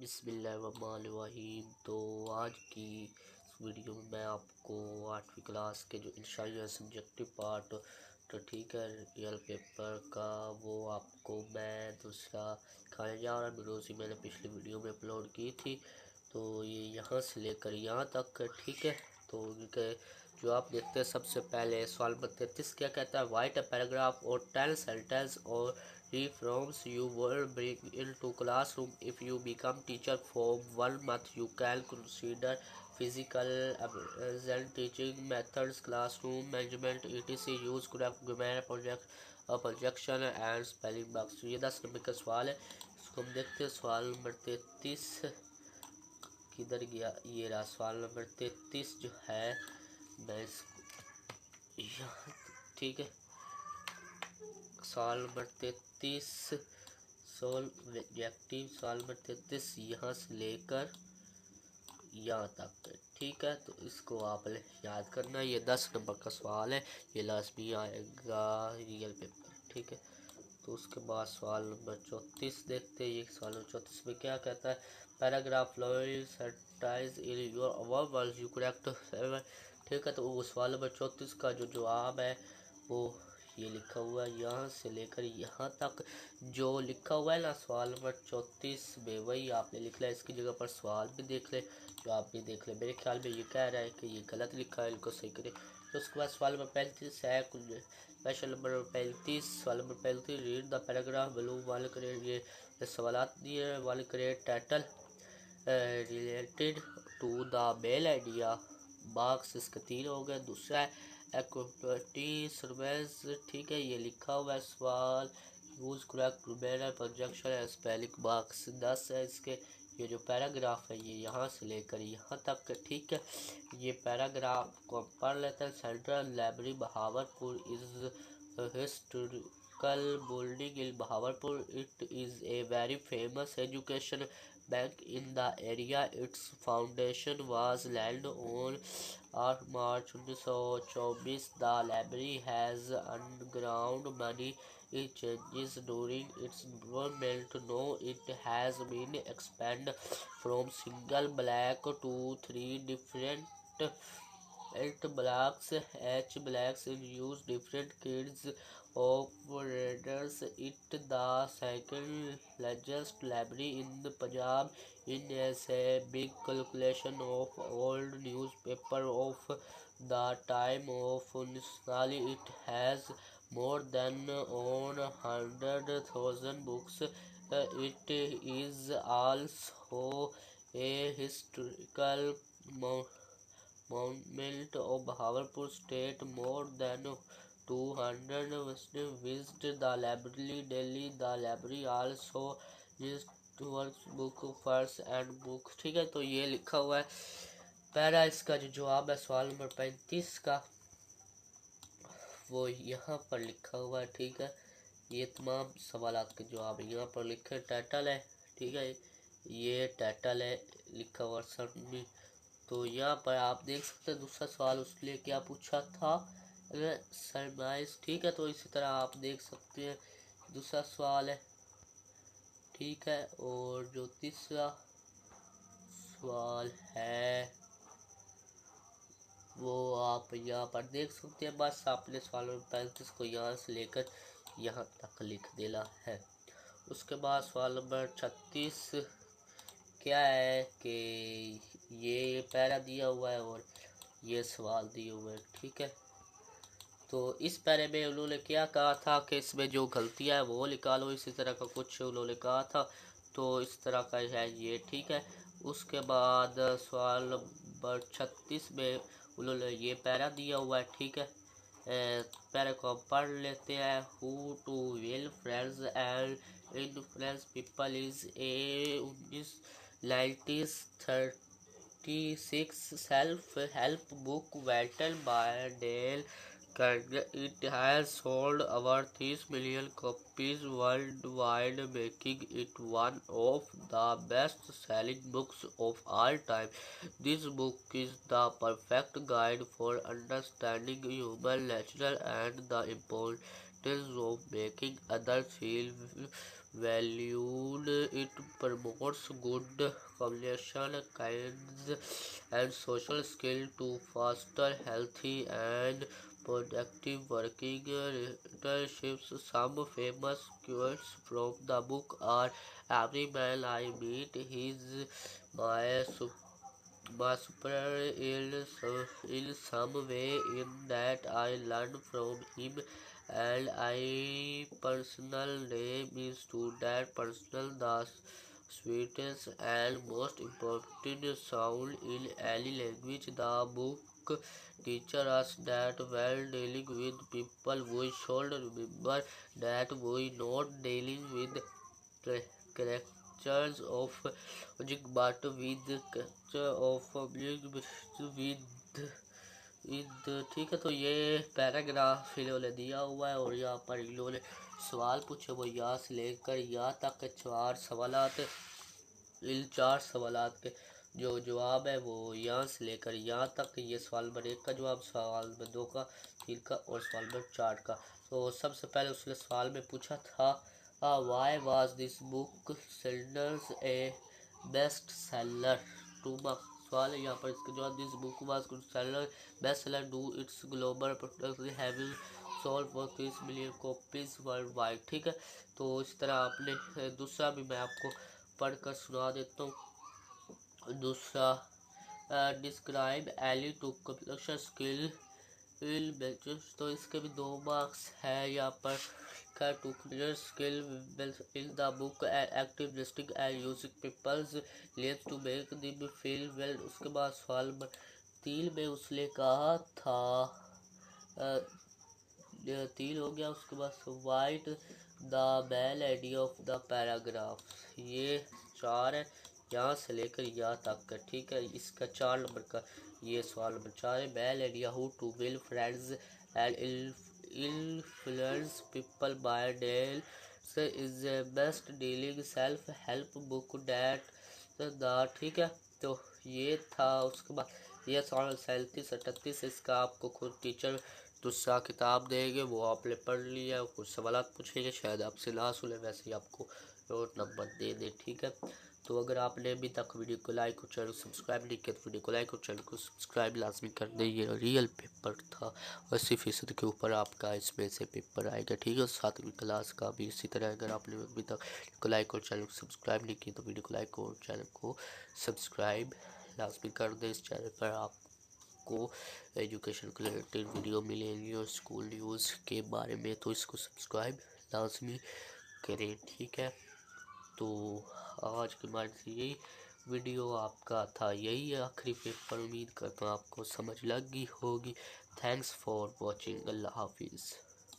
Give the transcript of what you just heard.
बिस्मिल्लाहिर्रहमानिर्रहीम। तो आज की इस वीडियो में मैं आपको 8वीं क्लास के जो इंशाअल्लाह सब्जेक्टिव पार्ट तो ठीक है रियल पेपर का वो आपको मैं दूसरा दिखाने जा रहा हूँ। रोज़ी मैंने पिछली वीडियो में अपलोड की थी, तो ये यहाँ से लेकर यहाँ तक ठीक है। तो उनके जो आप देखते हैं सबसे पहले सवाल नंबर 33 क्या कहता है, राइट अ पैराग्राफ और 10 सेंटेंस और reforms you will bring into classroom if you become teacher for 1 month. You can consider physical and teaching methods, classroom management, etc. Use correct grammar, projection and spelling marks। ये 10 number का सवाल है। इसको हम देखते हैं। सवाल नंबर 33 किधर गया, ये रहा सवाल नंबर 33 जो है। मैं इसको यहाँ ठीक है। सवाल नंबर 33 सब्जेक्टिव सवाल नंबर 33 यहाँ से लेकर यहाँ तक ठीक है। तो इसको आपने याद करना। ये 10 नंबर का सवाल है, ये लाजमी आएगा रियल पेपर ठीक है। तो उसके बाद सवाल नंबर 34 देखते हैं। ये सवाल नंबर 34 में क्या कहता है, paragraph sentence in your our words you correct ठीक है। तो वो सवाल नंबर 34 का जो जवाब है वो ये लिखा हुआ है। यहाँ से लेकर यहाँ तक जो लिखा हुआ है ना सवाल नंबर 34 में वही आपने लिख लिया। इसकी जगह पर सवाल भी देख ले, जो आप भी देख ले। मेरे ख्याल में ये कह रहा है कि ये गलत लिखा है, इनको सही करें। तो उसके बाद सवाल नंबर 35 है क्वेश्चन नंबर 35 सवाल नंबर 35 रीड द पैराग्राफ ब्लू वाले करें। ये सवाल दिए वाले करें title related to the main idea box. इसके 3 हो गए। दूसरा है एक्टिविटी सर्वेस ठीक है, ये लिखा हुआ है सवाल। Use correct grammar, projection and spelling box 10 है इसके। ये जो पैराग्राफ है ये यहाँ से लेकर यहाँ तक ठीक है। ये पैराग्राफ को हम पढ़ लेते हैं। Central library Bahawalpur is historical building in Bahawalpur. It is a very famous education bank in the area. Its foundation was laid on March 1924. The library has undergone many changes during its development. Now it has been expanded from single block to 3 different blocks. H blocks in use different kinds of readers. It the second largest library in the Punjab. It has a big collection of old newspaper of the time of Nisali. It has more than 100,000 books. It is also a historical monument of Bahawalpur state. More than 200 Muslims visit the library daily. The library also is towards book fairs and book ठीक है। तो ये लिखा हुआ है para. इसका जो जवाब है सवाल नंबर 35 का वो यहाँ पर लिखा हुआ है ठीक है। ये तमाम सवालात के जवाब यहाँ पर लिखे। टाइटल है ठीक है, ये टाइटल है लिखा हुआ सर। तो यहाँ पर आप देख सकते हैं दूसरा सवाल उसके लिए क्या पूछा था, सरमाइज ठीक है। तो इसी तरह आप देख सकते हैं दूसरा सवाल है ठीक है। और जो तीसरा सवाल है वो आप यहाँ पर देख सकते हैं। बस आपने सवाल नंबर 35 को यहाँ से लेकर यहाँ तक लिख देना है। उसके बाद सवाल नंबर 36 क्या है कि ये पैरा दिया हुआ है और ये सवाल दिए हुए हैं ठीक है। तो इस पैरे में उन्होंने क्या कहा था कि इसमें जो गलतियां है वो निकालो, इसी तरह का कुछ उन्होंने कहा था। तो इस तरह का है ये ठीक है। उसके बाद सवाल नंबर 36 में उन्होंने ये पैरा दिया हुआ है ठीक है। पैरा को हम पढ़ लेते हैं। How to win friends and influence people is a 1936 self help book written by Dale Carnegie. It has sold over 30 million copies worldwide, making it one of the best-selling books of all time. This book is the perfect guide for understanding human nature and the importance of making others feel valued. It promotes good communication, kindness, and social skill to foster healthy and productive working relationships. Some famous quotes from the book are: "Every man I meet is my superior in some way, in that I learn from him, and I personal name is to that personal the sweetest and most important sound in any language." The book teaches us that while dealing with people, we should remember that we not dealing with characters of logic, but with character of being with ठीक है। तो ये paragraph इन्होंने दिया हुआ है और यहाँ पर इन्होंने सवाल पूछे, वो यहाँ से लेकर यहाँ तक के 4 सवालात। इन 4 सवालात के जो जवाब है वो यहाँ से लेकर यहाँ तक। ये सवाल नंबर 1 का जवाब, सवाल नंबर 2 का, 3 का और सवाल नंबर 4 का। तो सबसे पहले उसने सवाल में पूछा था why was this book sold as a best seller. 2 marks सवाल है यहाँ पर। इसका जवाब this book was seller best seller due its global product having sold for 30 million copies worldwide. ठीक है, तो इस तरह आपने दूसरा भी मैं आपको पढ़कर सुना देता हूँ। दूसरा describe any two computer skill तो इसके भी 2 मार्क्स है यहाँ पर। Two computer skill in the book active listening and using people's lets to make them feel well. उसके बाद सवाल नंबर 3 में उसने कहा था 3 हो गया। उसके बाद वाइट द बेल आइडिया ऑफ द पैराग्राफ। ये 4 है यहाँ से लेकर यहाँ तक का। ठीक है, इसका 4 नंबर का ये सवाल नंबर 4 है। बेल idea how to win friends and influence people by Dale is best selling self help book that the. ठीक है, तो ये था। उसके बाद ये सवाल 37 38 इसका आपको खुद टीचर दूसरा किताब देंगे, वो आपने पढ़ लिया। कुछ सवाल पूछेंगे, शायद आपसे ना सुने, वैसे ही आपको नोट नंबर दे दे। ठीक है, तो अगर आपने अभी तक वीडियो को लाइक और चैनल को सब्सक्राइब नहीं किया तो वीडियो को लाइक और चैनल को सब्सक्राइब लाजमी कर दें। ये रियल पेपर था, 80% के ऊपर आपका इसमें से पेपर आएगा। ठीक है, 7वीं क्लास का भी इसी तरह। अगर आपने अभी तक को लाइक और चैनल को सब्सक्राइब नहीं किया तो वीडियो को लाइक और चैनल को सब्सक्राइब लाजमी कर दें। इस चैनल पर आपको एजुकेशन के रिलेटेड वीडियो मिलेंगी और स्कूल न्यूज़ के बारे में, तो इसको सब्सक्राइब लाजमी करें। ठीक है, तो आज के बाद से यही वीडियो आपका था, यही आखिरी पेपर। उम्मीद करता हूँ आपको समझ लग गई होगी। Thanks for watching. अल्लाह हाफिज़।